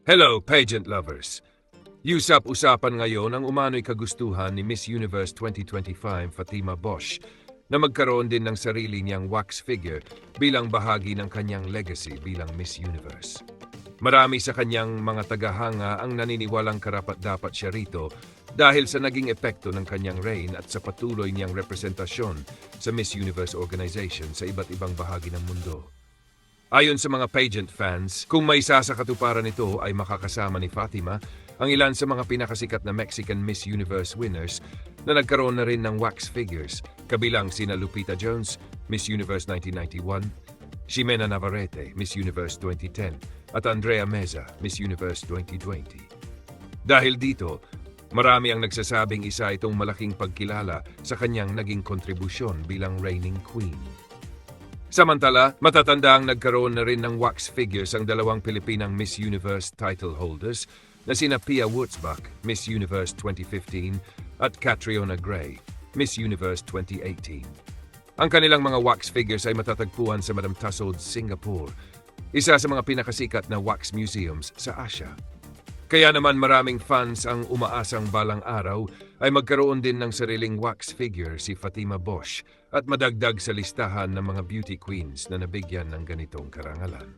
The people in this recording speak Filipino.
Hello, pageant lovers! Usap-usapan ngayon ang umano'y kagustuhan ni Miss Universe 2025 Fatima Bosch na magkaroon din ng sarili niyang wax figure bilang bahagi ng kanyang legacy bilang Miss Universe. Marami sa kanyang mga tagahanga ang naniniwalang karapat-dapat siya rito dahil sa naging epekto ng kanyang reign at sa patuloy niyang representasyon sa Miss Universe organization sa iba't ibang bahagi ng mundo. Ayon sa mga pageant fans, kung may isa sa katuparan nito ay makakasama ni Fatima ang ilan sa mga pinakasikat na Mexican Miss Universe winners na nagkaroon na rin ng wax figures, kabilang sina Lupita Jones, Miss Universe 1991, Ximena Navarrete, Miss Universe 2010, at Andrea Meza, Miss Universe 2020. Dahil dito, marami ang nagsasabing isa itong malaking pagkilala sa kanyang naging kontribusyon bilang reigning queen. Samantala, matatanda ang nagkaroon na rin ng wax figures ang dalawang Pilipinang Miss Universe title holders na sina Pia Wurtzbach, Miss Universe 2015, at Catriona Gray, Miss Universe 2018. Ang kanilang mga wax figures ay matatagpuan sa Madame Tussauds, Singapore, isa sa mga pinakasikat na wax museums sa Asia. Kaya naman maraming fans ang umaasang balang araw ay magkaroon din ng sariling wax figure si Fatima Bosch at madagdag sa listahan ng mga beauty queens na nabigyan ng ganitong karangalan.